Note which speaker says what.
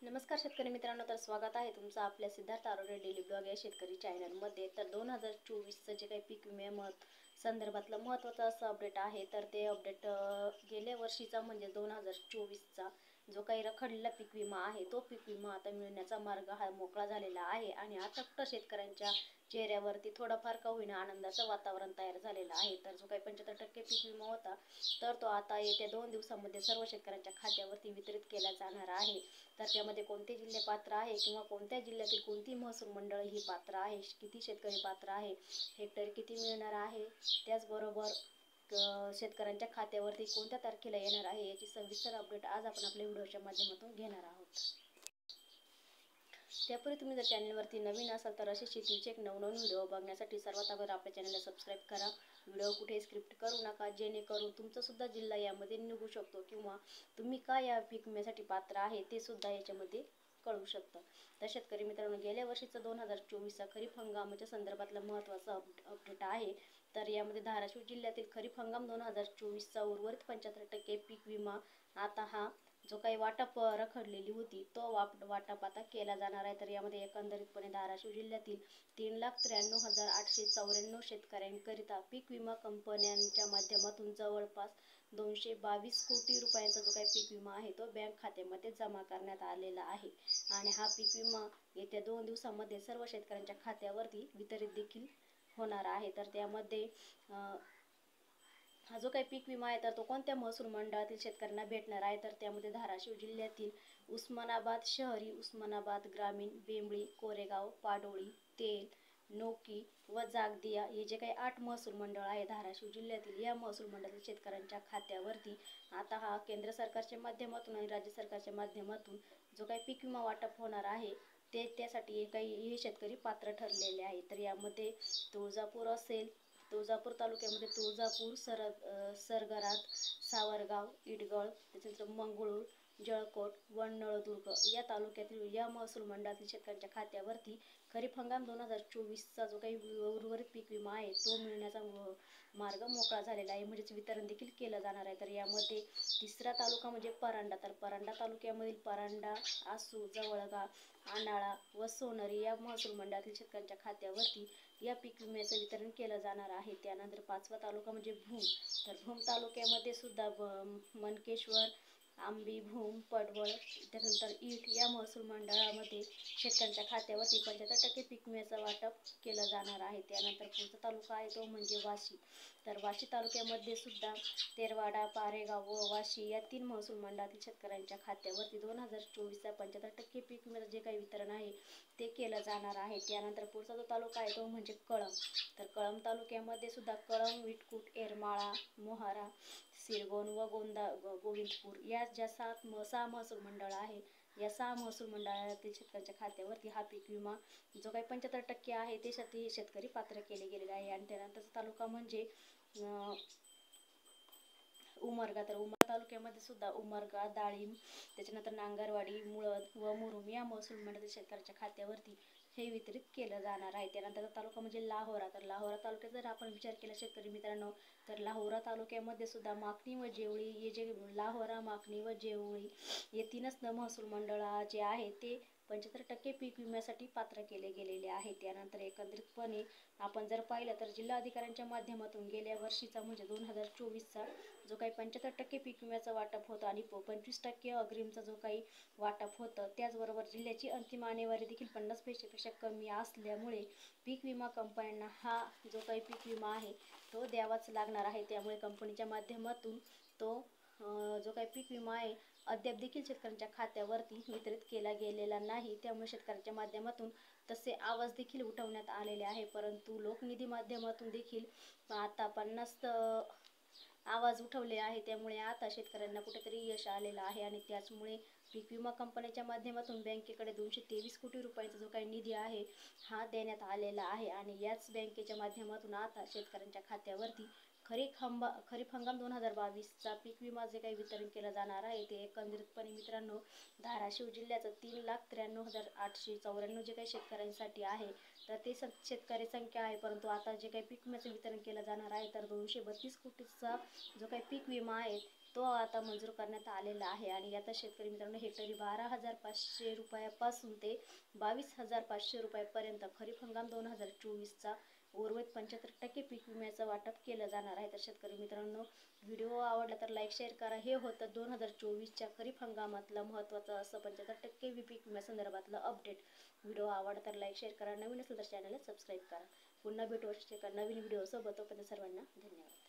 Speaker 1: नमस्कार शेतकरी मित्रांनो, तर स्वागत आहे तुमचं आपल्या सिद्धार्थ आरोग्य डेली ब्लॉग या शेतकरी चॅनलमध्ये। तर 2024चं जे काही पीक विम्या संदर्भातलं महत्त्वाचं असं अपडेट आहे, तर ते अपडेट गेल्या वर्षीचा म्हणजे 2024चा जो काही रखडलेला पीक विमा आहे तो पीक विमा आता मिळण्याचा मार्ग हा मोकळा झालेला आहे आणि आता फक्त शेतकऱ्यांच्या चेहऱ्यावरती थोडाफार का होईना आनंदाचं वातावरण तयार झालेलं आहे। तर जो काही 75% पीक विमा होता तर तो आता येत्या 2 दिवसांमध्ये सर्व शेतकऱ्यांच्या खात्यावरती वितरित केला जाणार आहे। तर त्यामध्ये कोणते जिल्हे पात्र आहे किंवा कोणत्या जिल्ह्यातील कोणती महसूल मंडळ ही पात्र आहे, किती शेतकरी पात्र आहे, हेक्टरी किती मिळणार आहे, त्याचबरोबर शेतकऱ्यांच्या खात्यावरती कोणत्या तारखेला येणार आहे याची सविस्तर अपडेट आज आपण आपल्या व्हिडिओच्या माध्यमातून घेणार आहोत। त्यापूर्वी तुम्ही जर चॅनलवरती नवीन असाल तर असे शेतीचे एक नवनवीन व्हिडिओ बघण्यासाठी सर्वात अगोदर आपल्या चॅनलला सबस्क्राईब करा। व्हिडिओ कुठे स्क्रिप्ट करू नका, जेणेकरून तुमचा सुद्धा जिल्हा यामध्ये निघू शकतो किंवा तुम्ही काय या पीक विम्यासाठी पात्र आहे ते सुद्धा याच्यामध्ये कळू शकतं। तर शेतकरी मित्रांनो, गेल्या वर्षीचा 2024चा खरीप हंगामाच्या संदर्भातला महत्त्वाचा अपडेट आहे। तर यामध्ये धाराशिव जिल्ह्यातील खरीप हंगाम 2024चा उर्वरित 75% पीक विमा आता हा जो काही वाटप रखडलेली होती तो वाटप आता केला जाणार आहे। तर यामध्ये एकंदरीतपणे धाराशिव जिल्ह्यातील 3,93,894 शेतकऱ्यांकरिता पीक विमा कंपन्यांच्या माध्यमातून जवळपास 222 कोटी रुपयांचा जो काही पीक विमा आहे तो बँक खात्यामध्ये जमा करण्यात आलेला आहे आणि हा पीक विमा येत्या 2 दिवसांमध्ये सर्व शेतकऱ्यांच्या खात्यावरती वितरित देखील होणार आहे। तर त्यामध्ये हा जो काही पीक विमा आहे तर तो कोणत्या महसूल मंडळातील शेतकऱ्यांना भेटणार आहे, तर त्यामध्ये धाराशिव जिल्ह्यातील उस्मानाबाद शहरी, उस्मानाबाद ग्रामीण, बेंबळी, कोरेगाव, पाडोळी, तेल, नोकी व जागदिया हे जे काही 8 महसूल मंडळ आहे धाराशिव जिल्ह्यातील, या महसूल मंडळातील शेतकऱ्यांच्या खात्यावरती आता हा केंद्र सरकारच्या माध्यमातून आणि राज्य सरकारच्या माध्यमातून जो काही पीक विमा वाटप होणार आहे त्यासाठी हे शेतकरी पात्र ठरलेले आहे। तर यामध्ये तुळजापूर असेल, तुळजापूर तालुक्यामध्ये तुळजापूर, सरगरात, सावरगाव, इडगळ, त्याच्यानंतर मंगळूर, जळकोट व नळदुर्ग या तालुक्यातील या महसूल मंडळातील शेतकऱ्यांच्या खात्यावरती खरीप हंगाम 2024चा जो काही उर्वरित पीक विमा आहे तो मिळण्याचा मार्ग मोकळा झालेला आहे, म्हणजेच वितरण देखील केलं जाणार आहे। तर यामध्ये तिसरा तालुका म्हणजे परांडा, तर परांडा तालुक्यामधील परांडा, आसू, जवळगा, आनाळा व सोनरी या महसूल मंडळातील शेतकऱ्यांच्या खात्यावरती या पीक विम्याचं वितरण केलं जाणार आहे। त्यानंतर 5वा तालुका म्हणजे भूम, तर भूम तालुक्यामध्ये सुद्धा मनकेश्वर, आंबी, भूम, पडवळ, त्यानंतर ईट या महसूल मंडळामध्ये शेतकऱ्यांच्या खात्यावरती 75% पीक विम्याचं वाटप केलं जाणार आहे। त्यानंतर पुढचा तालुका आहे तो म्हणजे वाशी, तर वाशी तालुक्यामध्ये सुद्धा तेरवाडा, पारेगाव व वाशी या 3 महसूल मंडळातील शेतकऱ्यांच्या खात्यावरती 2024चा 75% पीक विम्याचं जे काही वितरण आहे ते केलं जाणार आहे। त्यानंतर पुढचा जो तालुका आहे तो म्हणजे कळंब, तर कळंब तालुक्यामध्ये सुद्धा कळंब, विटकुट, येरमाळा, मोहारा, सिरगोन व गोविंदपूर या ज्या 6 महसूल मंडळ आहे, या 6 महसूल मंडळातील शेतकऱ्यांच्या खात्यावरती हा पीक विमा जो काही 75% आहे ते शेतकरी पात्र केले गेलेले आहे। आणि त्यानंतरचा तालुका म्हणजे उमरगा, तर उमरगा तालुक्यामध्ये सुद्धा उमरगा, डाळिंब, त्याच्यानंतर नांगरवाडी, मुळद व मुरुम या महसूल मंडळातील शेतकऱ्यांच्या खात्यावरती हे वितरित केलं जाणार आहे। त्यानंतरचा तालुका म्हणजे लाहोरा, तर लाहोरा तालुक्यात जर आपण विचार केला शेतकरी मित्रांनो, तर लाहोरा तालुक्यामध्ये सुद्धा माकणी व जेवळी हे जे लाहोरा, माकणी व जेवळी हे 3च महसूल मंडळ जे आहे ते 75% पीक विम्यासाठी पात्र केले गेलेले आहे। त्यानंतर एकत्रितपणे आपण जर पाहिलं तर जिल्हाधिकाऱ्यांच्या माध्यमातून गेल्या वर्षीचा म्हणजे 2024चा जो काही 75% पीक विम्याचं वाटप होतं आणि 25% अग्रिमचा जो काही वाटप होतं, त्याचबरोबर जिल्ह्याची अंतिम आणेवारी देखील 50 पैशापेक्षा कमी असल्यामुळे पीक विमा कंपन्यांना हा जो काही पीक विमा आहे तो द्यावाच लागणार आहे। त्यामुळे कंपनीच्या माध्यमातून तो जो काही पीक विमा आहे अद्याप देखील शेतकऱ्यांच्या खात्यावरती वितरित केला गेलेला नाही। त्यामुळे शेतकऱ्यांच्या माध्यमातून तसे आवाज देखील उठवण्यात आलेले आहे, परंतु लोकनिधी माध्यमातून देखील आता 50 आवाज उठवले आहे। त्यामुळे आता शेतकऱ्यांना कुठेतरी यश आलेलं आहे आणि त्याचमुळे पीक विमा कंपन्यांच्या माध्यमातून बँकेकडे 223 कोटी रुपयांचा जो काही निधी आहे हा देण्यात आलेला आहे आणि याच बँकेच्या माध्यमातून आता शेतकऱ्यांच्या खात्यावरती खरीप हंगाम 2022चा पीक विमा जे काही वितरण केलं जाणार आहे ते एकंदरीतपणे मित्रांनो धाराशिव जिल्ह्याचं 3,93,894 जे काही शेतकऱ्यांसाठी आहे तर ते शेतकरी संख्या आहे, परंतु आता जे काही पीक विम्याचं वितरण केलं जाणार आहे तर 232 कोटीचा जो काही पीक विमा आहे तो आता मंजूर करण्यात आलेला आहे आणि यात शेतकरी मित्रांनो हेक्टरी 12,500 रुपयापासून ते 22,500 रुपयापर्यंत खरीप हंगाम 2024चा उर्वरित 75% पीक विम्याचं वाटप केलं जाणार आहे. तर शेतकरी मित्रांनो, व्हिडिओ आवडला तर लाईक शेअर करा. हे होतं 2024च्या खरीप हंगामातलं महत्त्वाचं असं 75% पीक विम्यासंदर्भातलं अपडेट. व्हिडिओ आवडला तर लाईक शेअर करा. नवीन असेल तर चॅनलला सबस्क्राईब करा. पुन्हा भेटू एका नवीन व्हिडिओसोबत. तोपर्यंत सर्वांना धन्यवाद.